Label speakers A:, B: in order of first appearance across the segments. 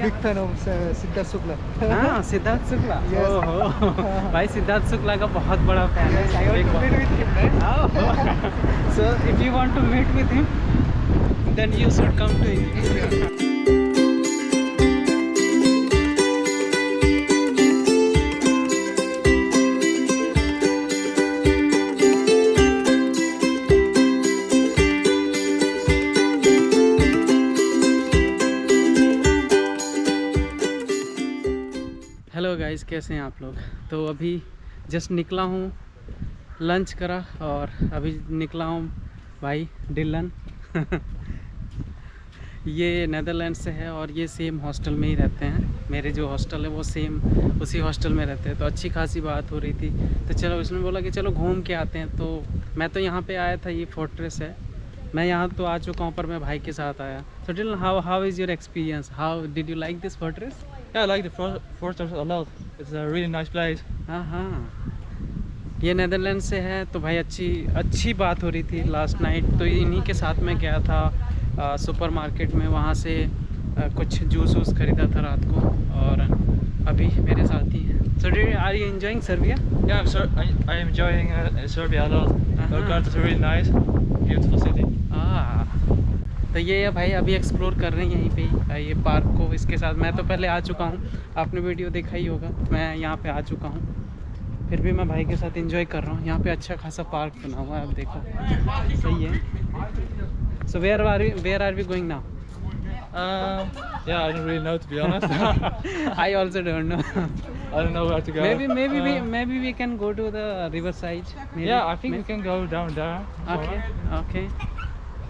A: Big fan of Siddharth Shukla.
B: हाँ, Siddharth Shukla.
A: Yes.
B: ओहो भाई, सिद्धार्थ शुक्ला का बहुत बड़ा फैन है।
A: I want to meet with him, right?
B: So if you want to meet with him, then you should come to India. Hello guys, कैसे हैं आप लोग? तो अभी जस्ट निकला हूँ, लंच करा और अभी निकला हूँ भाई डिलन। ये नेदरलैंड से है और ये सेम हॉस्टल में ही रहते हैं। मेरे जो हॉस्टल है वो सेम उसी हॉस्टल में रहते हैं। तो अच्छी खासी बात हो रही थी, तो चलो उसने बोला कि चलो घूम के आते हैं। तो मैं तो यहाँ पे आया था, ये फोर्ट्रेस है। मैं यहाँ तो आ चुका हूँ पर मैं भाई के साथ आया। So Dylan, how is your experience? How did you like this fortress?
C: Yeah, I like the fortress a lot. It's a really nice place.
B: हाँ हाँ, ये नेदरलैंड से है। तो भाई अच्छी बात हो रही थी लास्ट नाइट। तो इन्हीं के साथ में गया था सुपरमार्केट में, वहाँ से कुछ जूस वूस खरीदा था रात को और अभी मेरे साथ ही हैं। So are you enjoying Serbia?
C: Yeah, I am enjoying Serbia a lot. Belgrade is really nice, beautiful city.
B: तो ये है भाई, अभी एक्सप्लोर कर रहे हैं यहीं पे ही ये पार्क को। इसके साथ मैं तो पहले आ चुका हूँ, आपने वीडियो देखा ही होगा। मैं यहाँ पे आ चुका हूँ, फिर भी मैं भाई के साथ एंजॉय कर रहा हूँ। यहाँ पे अच्छा खासा पार्क बना हुआ है, आप देखो, सही है। So where are we going now?
C: Yeah, I don't really know, to be honest.
B: I also don't know.
C: I don't know where to go.
B: Maybe we can go to the riverside.
C: Yeah, I think we can go down there.
B: Okay.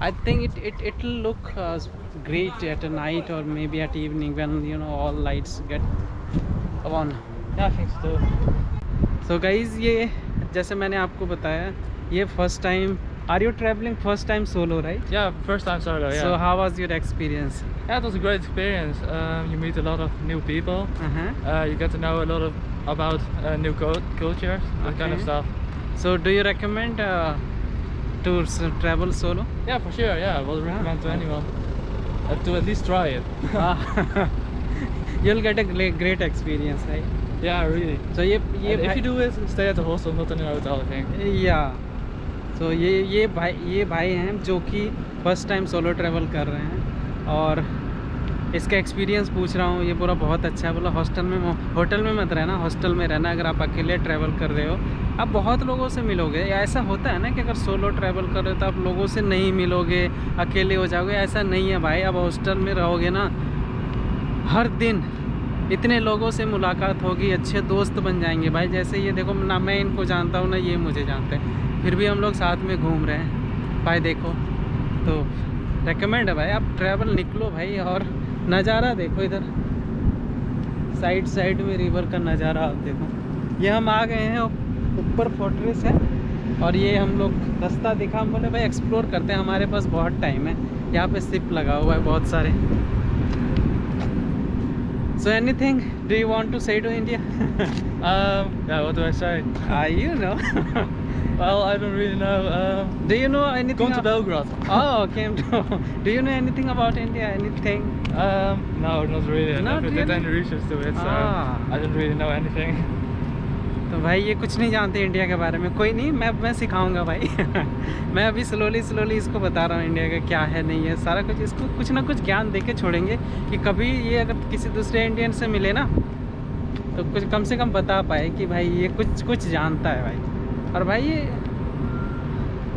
B: I think it'll look great at a night or maybe at evening when all lights get on.
C: Yeah, I think so too.
B: So guys, ये जैसे मैंने आपको बताया, ये first time. Are you traveling first time solo, right?
C: Yeah, first time solo. Yeah.
B: So how was your experience?
C: Yeah, it was a great experience. You meet a lot of new people. You get to know a lot about new cultures, that kind of stuff.
B: So do you recommend to travel solo?
C: Yeah, for sure. Yeah, I will recommend to anyone to at least try it.
B: You'll get a great experience, right?
C: Yeah, really.
B: So
C: if you do it, stay at the hostel, not in a hotel, I think.
B: Yeah. So ये भाई हैं जो कि first time solo travel कर रहे हैं और इसका एक्सपीरियंस पूछ रहा हूँ। ये पूरा बहुत अच्छा है। बोला होटल में मत रहना, हॉस्टल में रहना। अगर आप अकेले ट्रैवल कर रहे हो, आप बहुत लोगों से मिलोगे। ऐसा होता है ना कि अगर सोलो ट्रैवल कर रहे हो तो आप लोगों से नहीं मिलोगे, अकेले हो जाओगे। ऐसा नहीं है भाई, आप हॉस्टल में रहोगे ना, हर दिन इतने लोगों से मुलाकात होगी, अच्छे दोस्त बन जाएंगे भाई। जैसे ये देखो ना, मैं इनको जानता हूँ ना ये मुझे जानते हैं, फिर भी हम लोग साथ में घूम रहे हैं भाई। देखो, तो रेकमेंड है भाई, आप ट्रैवल निकलो भाई और नज़ारा देखो। इधर साइड में रिवर का नज़ारा आप देखो। ये हम आ गए हैं, ऊपर फोर्ट्रेस है और ये हम लोग रास्ता दिखा, हम बोले भाई एक्सप्लोर करते हैं, हमारे पास बहुत टाइम है। यहाँ पे शिप लगा हुआ है बहुत सारे। So anything do you want to say to India?
C: Yeah, what do I say?
B: You know.
C: Well, I don't really know.
B: Do you know anything?
C: Come to Belgrade.
B: Oh, came to. Do you know anything about India? Anything?
C: No, not really. I
B: Not
C: never did
B: really?
C: any research to it, so I don't really know anything.
B: तो भाई ये कुछ नहीं जानते India के बारे में। कोई नहीं, मैं सिखाऊंगा भाई। मैं अभी स्लोली इसको बता रहा हूँ इंडिया का क्या है नहीं है सारा कुछ। इसको कुछ ना कुछ ज्ञान दे के छोड़ेंगे कि कभी ये अगर किसी दूसरे इंडियन से मिले ना तो कुछ कम से कम बता पाए कि भाई ये कुछ जानता है भाई। और भाई ये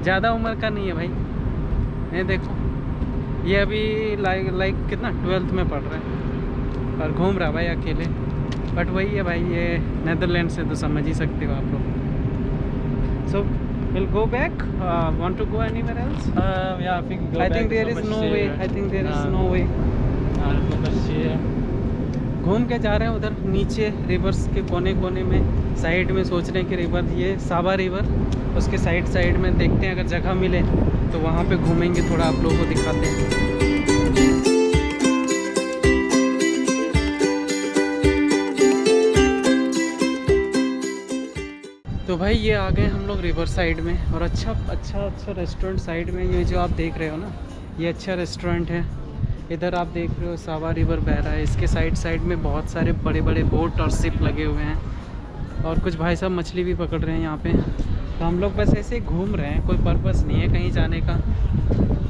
B: ज़्यादा उम्र का नहीं है भाई। ये देखो, ये अभी लाइक कितना 12th में पढ़ रहा है और घूम रहा भाई अकेले। बट वही है भाई, ये नेदरलैंड से तो समझ ही सकते हो आप लोग। So will go back, want to go anywhere else?
C: Yeah, I think we go
B: I
C: back.
B: Think there is no way. I think there is no way.
C: Not much here.
B: घूम के जा रहे हैं उधर नीचे रिवर्स के कोने में, साइड में सोच रहे हैं कि रिवर, ये साबा रिवर, उसके साइड में देखते हैं अगर जगह मिले तो वहाँ पे घूमेंगे, थोड़ा आप लोगों को दिखाते हैं। तो भाई ये आ गए हम लोग रिवर साइड में और अच्छा रेस्टोरेंट साइड में। ये जो आप देख रहे हो ना, ये अच्छा रेस्टोरेंट है। इधर आप देख रहे हो सावा रिवर बह रहा है, इसके साइड साइड में बहुत सारे बड़े बड़े बोट और शिप लगे हुए हैं और कुछ भाई साहब मछली भी पकड़ रहे हैं यहाँ पे। तो हम लोग बस ऐसे ही घूम रहे हैं, कोई पर्पस नहीं है कहीं जाने का।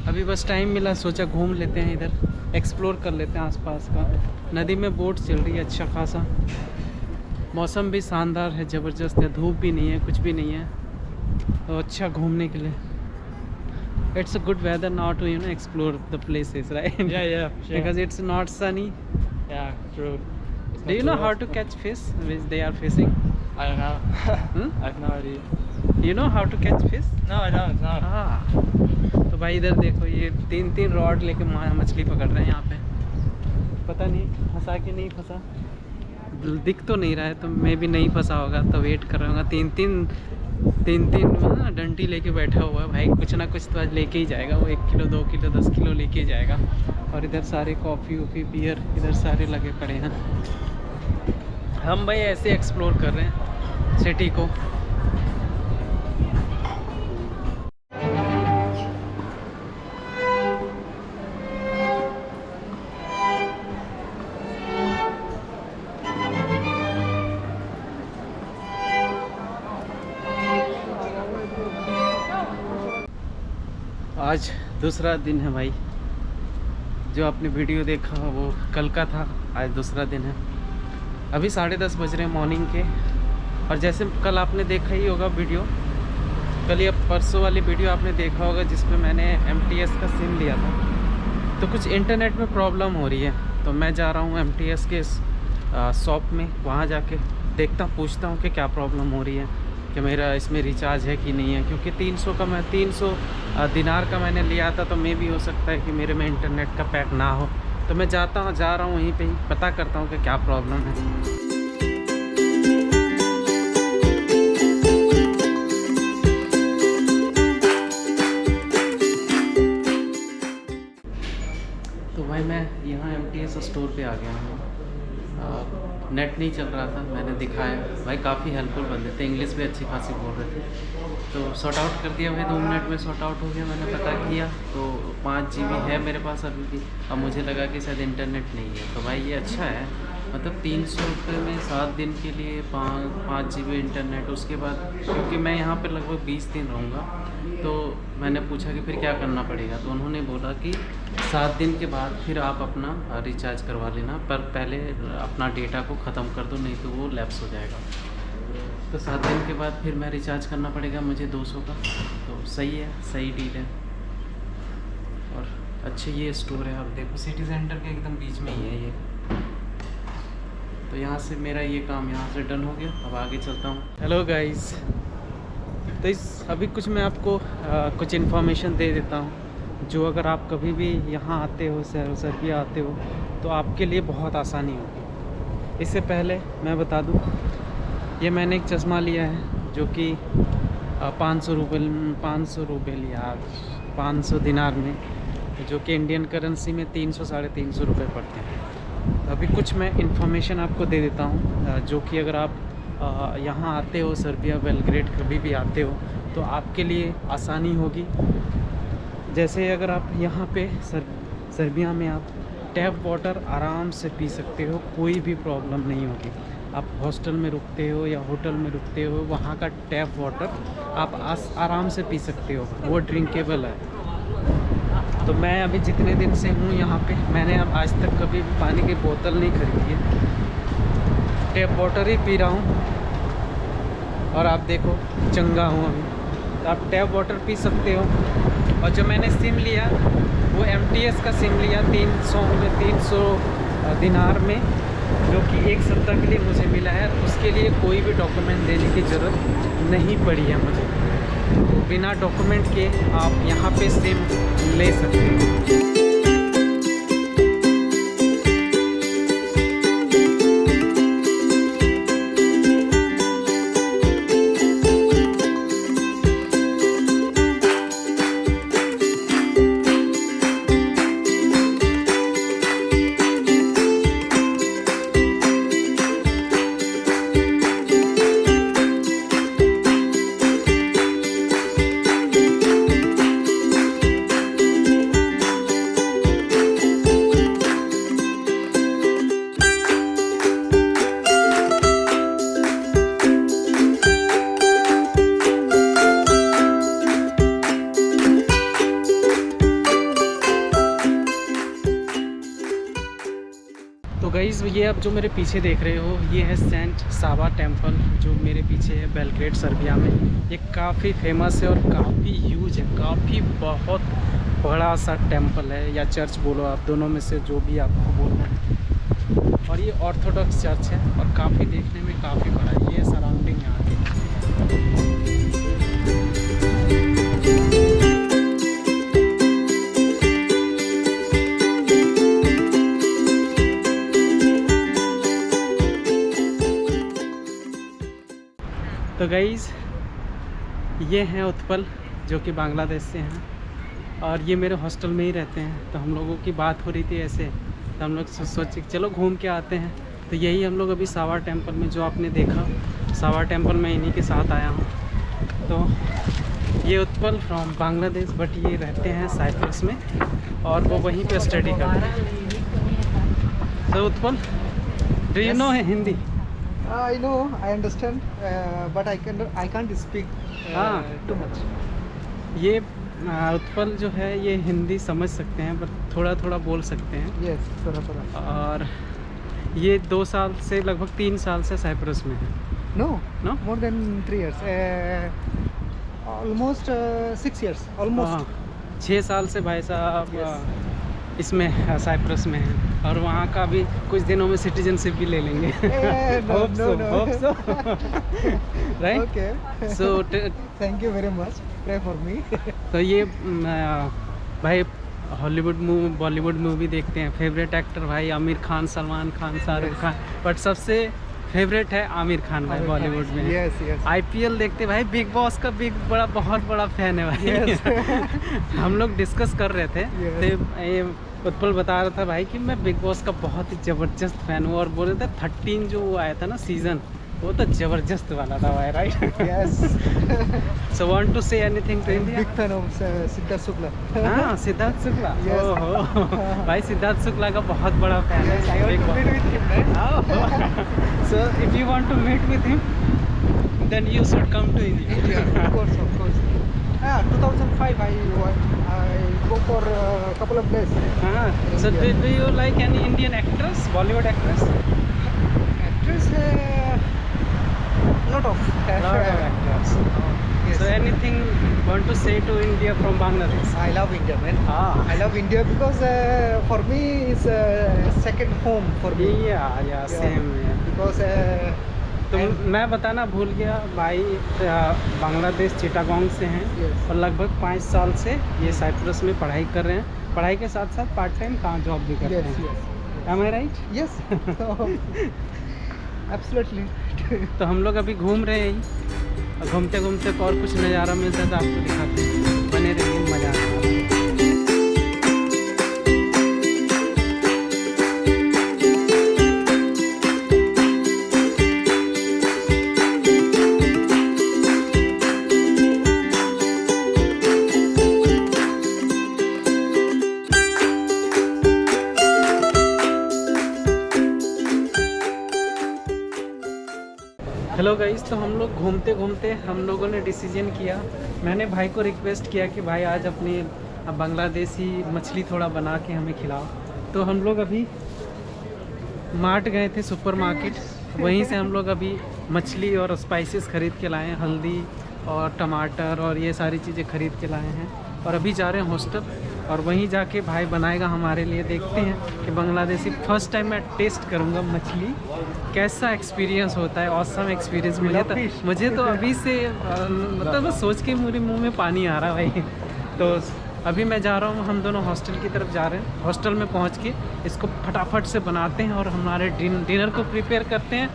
B: अभी बस टाइम मिला, सोचा घूम लेते हैं, इधर एक्सप्लोर कर लेते हैं आसपास का। नदी में बोट चल रही है अच्छा खासा, मौसम भी शानदार है, ज़बरदस्त है, धूप भी नहीं है, कुछ भी नहीं है, तो अच्छा घूमने के लिए। It's a good weather now to explore the places, right?
C: Yeah, sure.
B: Because it's not sunny.
C: Yeah, true. It's
B: Do you
C: not
B: know
C: too
B: how
C: hot.
B: to catch fish which they are fishing?
C: I don't know.
B: Hmm?
C: I have no idea.
B: You know how to catch fish?
C: No, I don't. No.
B: हाँ, तो भाई इधर देखो ये तीन rod लेके मछली पकड़ रहे हैं यहाँ पे। पता नहीं फंसा कि नहीं फंसा, दिख तो नहीं रहा है, तो मैं भी नहीं फंसा होगा, तो वेट कर रहा हूँ। तीन डंडी लेके बैठा हुआ है भाई, कुछ ना कुछ तो आज लेके ही जाएगा वो, 1 किलो 2 किलो 10 किलो लेके ही जाएगा। और इधर सारे कॉफ़ी वॉफ़ी बियर इधर सारे लगे पड़े हैं। हम भाई ऐसे एक्सप्लोर कर रहे हैं सिटी को। आज दूसरा दिन है भाई, जो आपने वीडियो देखा वो कल का था, आज दूसरा दिन है। अभी 10:30 बज रहे हैं मॉर्निंग के। और जैसे कल आपने देखा ही होगा वीडियो, कल या परसों वाली वीडियो आपने देखा होगा जिसमें मैंने MTS का सिम लिया था, तो कुछ इंटरनेट में प्रॉब्लम हो रही है। तो मैं जा रहा हूँ MTS के शॉप में, वहाँ जाके देखता पूछता हूँ कि क्या प्रॉब्लम हो रही है, कि मेरा इसमें रिचार्ज है कि नहीं है। क्योंकि 300 दिनार का मैंने लिया था, तो मे भी हो सकता है कि मेरे में इंटरनेट का पैक ना हो। तो मैं जा रहा हूँ वहीं पे ही पता करता हूँ कि क्या प्रॉब्लम है। तो भाई मैं यहाँ MTS स्टोर पे आ गया हूँ। नेट नहीं चल रहा था, मैंने दिखाया, भाई काफ़ी हेल्पफुल बंदे थे, इंग्लिश भी अच्छी खासी बोल रहे थे। तो सॉर्ट आउट कर दिया भाई, 2 मिनट में सॉर्ट आउट हो गया। मैंने पता किया तो 5 GB है मेरे पास अभी भी। अब मुझे लगा कि शायद इंटरनेट नहीं है, तो भाई ये अच्छा है, मतलब 300 रुपये में 7 दिन के लिए 5 GB इंटरनेट। उसके बाद क्योंकि मैं यहाँ पर लगभग 20 दिन रहूँगा, तो मैंने पूछा कि फिर क्या करना पड़ेगा, तो उन्होंने बोला कि 7 दिन के बाद फिर आप अपना रिचार्ज करवा लेना, पर पहले अपना डेटा को ख़त्म कर दो, नहीं तो वो लैप्स हो जाएगा। तो 7 दिन के बाद फिर मैं रिचार्ज करना पड़ेगा मुझे 200 का। तो सही है, सही डील है। और अच्छे ये स्टोर है, आप देखो सिटी सेंटर के एकदम बीच में ही है ये। तो यहाँ से मेरा ये काम यहाँ से डन हो गया, अब आगे चलता हूँ। हेलो गाइस, तो अभी कुछ मैं आपको कुछ इन्फॉर्मेशन दे देता हूँ, जो अगर आप कभी भी यहाँ आते हो, सर्बिया आते हो, तो आपके लिए बहुत आसानी होगी। इससे पहले मैं बता दूँ, ये मैंने एक चश्मा लिया है जो कि 500 रुपये लिया, 500 दिनार में, जो कि इंडियन करेंसी में 300 साढ़े 300 रुपये पड़ते हैं। अभी कुछ मैं इन्फॉर्मेशन आपको दे देता हूँ, जो कि अगर आप यहाँ आते हो सर्बिया बेलग्रेड कभी भी आते हो, तो आपके लिए आसानी होगी। जैसे अगर आप यहाँ पे सर्बिया में आप टैप वाटर आराम से पी सकते हो, कोई भी प्रॉब्लम नहीं होगी। आप हॉस्टल में रुकते हो या होटल में रुकते हो, वहाँ का टैप वाटर आप आराम से पी सकते हो, वो ड्रिंकेबल है। तो मैं अभी जितने दिन से हूँ यहाँ पे, मैंने अब आज तक कभी पानी की बोतल नहीं खरीदी है, टैप वाटर ही पी रहा हूँ। और आप देखो चंगा हूँ अभी, तो आप टैप वाटर पी सकते हो। और जो मैंने सिम लिया वो MTS का सिम लिया 300 दिनार में, जो कि 1 सप्ताह के लिए मुझे मिला है। उसके लिए कोई भी डॉक्यूमेंट देने की ज़रूरत नहीं पड़ी है मुझे, तो बिना डॉक्यूमेंट के आप यहाँ पे सिम ले सकते हो। तो गाइस ये आप जो मेरे पीछे देख रहे हो ये है सेंट सावा टेम्पल जो मेरे पीछे है बेलग्रेड सर्बिया में। ये काफ़ी फेमस है और काफ़ी ह्यूज है, काफ़ी बहुत बड़ा सा टेम्पल है या चर्च बोलो आप, दोनों में से जो भी आपको बोलना है। और ये ऑर्थोडॉक्स चर्च है और काफ़ी देखने में काफ़ी बड़ा है। ये सराउंडिंग यहाँ की। तो गाइज़ ये हैं उत्पल जो कि बांग्लादेश से हैं और ये मेरे हॉस्टल में ही रहते हैं। तो हम लोगों की बात हो रही थी ऐसे, तो हम लोग सोचे चलो घूम के आते हैं। तो यही हम लोग अभी सावा टेम्पल में जो आपने देखा, सावा टेम्पल में इन्हीं के साथ आया हूँ। तो ये उत्पल फ्रॉम बांग्लादेश बट ये रहते हैं साइप्रस में और वो वहीं पे स्टडी करते हैं। तो Utpal do you know Hindi?
A: I know, I understand, but I can't speak too much.
B: ये उत्पल जो है ये हिंदी समझ सकते हैं पर थोड़ा थोड़ा बोल सकते हैं।
A: Yes, थोड़ा।
B: और ये 2 साल से लगभग 3 साल से साइप्रस में है।
A: No,
B: No?
A: more than 3 years. Almost 6 years. Almost.
B: 6 साल से भाई साहब इसमें साइप्रस में है और वहाँ का भी कुछ दिनों में सिटीजनशिप भी ले लेंगे।
A: No.
B: Right?
A: Okay.
B: So
A: Thank you very much. Pray for me.
B: तो ये भाई हॉलीवुड बॉलीवुड मूवी देखते हैं। फेवरेट एक्टर भाई आमिर खान, सलमान खान, शाहरुख खान, बट सबसे फेवरेट है आमिर खान भाई बॉलीवुड में।
A: Yes.
B: IPL देखते भाई, बिग बॉस का बहुत बड़ा फैन है भाई।
A: Yes.
B: हम लोग डिस्कस कर रहे थे
A: Yes.
B: तो ये उत्पल बता रहा था भाई कि मैं बिग बॉस का बहुत ही ज़बरदस्त फ़ैन हूँ और बोल रहे थे 13 जो वो आया था ना सीज़न, वो तो ज़बरदस्त वाला था भाई, right?
A: Yes.
B: So want to say anything to India?
A: Big fan of Siddharth Shukla.
B: हाँ, सिद्धार्थ शुक्ला।
A: Yes.
B: ओहो भाई, सिद्धार्थ शुक्ला का बहुत बड़ा फैन
A: Yes, I
B: है।
A: want to meet with him, right?
B: So if you want to meet with him, then you should come to India.
A: India, of course. 2005 I go for a couple of days.
B: So do you like any Indian actress, Bollywood actress?
A: Actress, lot of
B: actors.
A: Yes.
B: So anything want to say to India from Bangladesh?
A: I love India, man. I love India because for me it's a second home for me.
B: Yeah, same. Yeah.
A: Because
B: तो मैं बताना भूल गया भाई, बांग्लादेश चिटागोंग से हैं।
A: Yes.
B: और लगभग 5 साल से ये साइप्रस में पढ़ाई कर रहे हैं। पढ़ाई के साथ साथ पार्ट टाइम काम जॉब भी करते हैं। Am I right?
A: Yes. Absolutely.
B: तो हम लोग अभी घूम रहे हैं ही, और घूमते घूमते और कुछ नज़ारा मिलता है तो आपको दिखाते हैं। बने रहिए, मज़ा आता है। हेलो गाइस, तो हम लोग घूमते घूमते हम लोगों ने डिसीजन किया, मैंने भाई को रिक्वेस्ट किया कि भाई आज अपनी बांग्लादेशी मछली थोड़ा बना के हमें खिलाओ। तो हम लोग अभी मार्ट गए थे, सुपर मार्केट, वहीं से हम लोग अभी मछली और स्पाइसेस ख़रीद के लाए हैं, हल्दी और टमाटर और ये सारी चीज़ें ख़रीद के लाए हैं। और अभी जा रहे हैं हॉस्टल और वहीं जाके भाई बनाएगा हमारे लिए। देखते हैं कि बांग्लादेशी फर्स्ट टाइम मैं टेस्ट करूँगा मछली, कैसा एक्सपीरियंस होता है। ऑसम एक्सपीरियंस मुझे तो अभी से मतलब सोच के मेरे मुंह में पानी आ रहा है भाई। तो अभी मैं जा रहा हूँ, हम दोनों हॉस्टल की तरफ जा रहे हैं। हॉस्टल में पहुँच के इसको फटाफट से बनाते हैं और हमारे डिनर को प्रिपेयर करते हैं।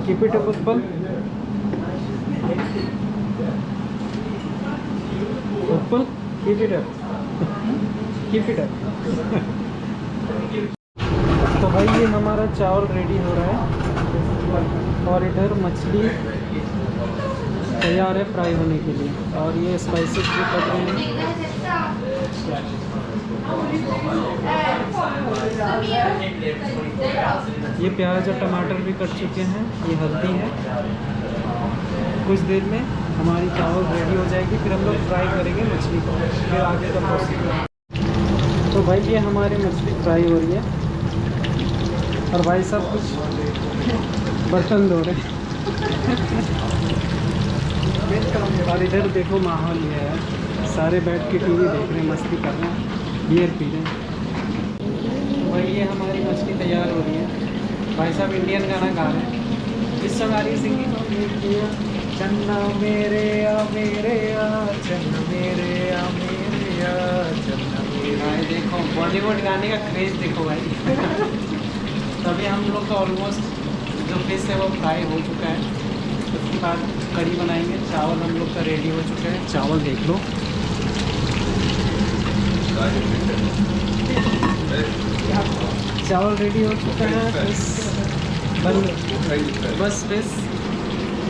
B: Keep it up, Utpal. Utpal, keep it up. Keep it up. तो भाई ये हमारा चावल रेडी हो रहा है और इधर मछली तैयार है फ्राई होने के लिए और ये स्पाइसेस भी कर रहे हैं। ये प्याज और टमाटर भी कट चुके हैं, ये हल्दी है। कुछ देर में हमारी चावल रेडी हो जाएगी, फिर हम लोग फ्राई करेंगे मछली को, फिर आगे का प्रोसीजर। तो भाई ये हमारी मछली फ्राई हो रही है और भाई सब कुछ बर्तन धो रहे हैं। और इधर देखो माहौल ये है, सारे बैठ के टीवी देख रहे हैं, मस्ती कर रहे हैं, बियर पी रहे हैं। भाई ये हमारी मछली तैयार हो रही है। भाई साहब इंडियन गाना गा रहे हैं, किस सॉन्ग आ रही है सिंगिंग? चन्ना मेरे आ मेरे आ, चन्ना मेरे आ मेरे आ, चन्ना मेरे। भाई देखो बॉलीवुड गाने का क्रेज देखो भाई। तभी हम लोग का ऑलमोस्ट जो फिश है वो फ्राई हो चुका है। उसके बाद कढ़ी बनाएंगे। चावल हम लोग का रेडी हो चुका है, चावल देख लो। चावल रेडी हो चुका है, बस फिश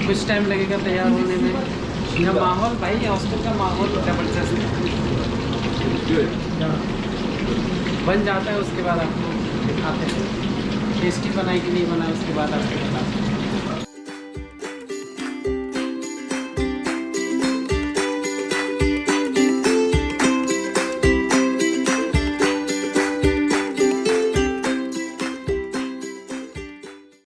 B: कुछ टाइम लगेगा तैयार होने में। यह माहौल भाई हॉस्टल का माहौल ज़बरदस्त है, बन जाता है उसके बाद आपको दिखाते हैं टेस्टी बनाए कि नहीं बनाए, उसके बाद आपको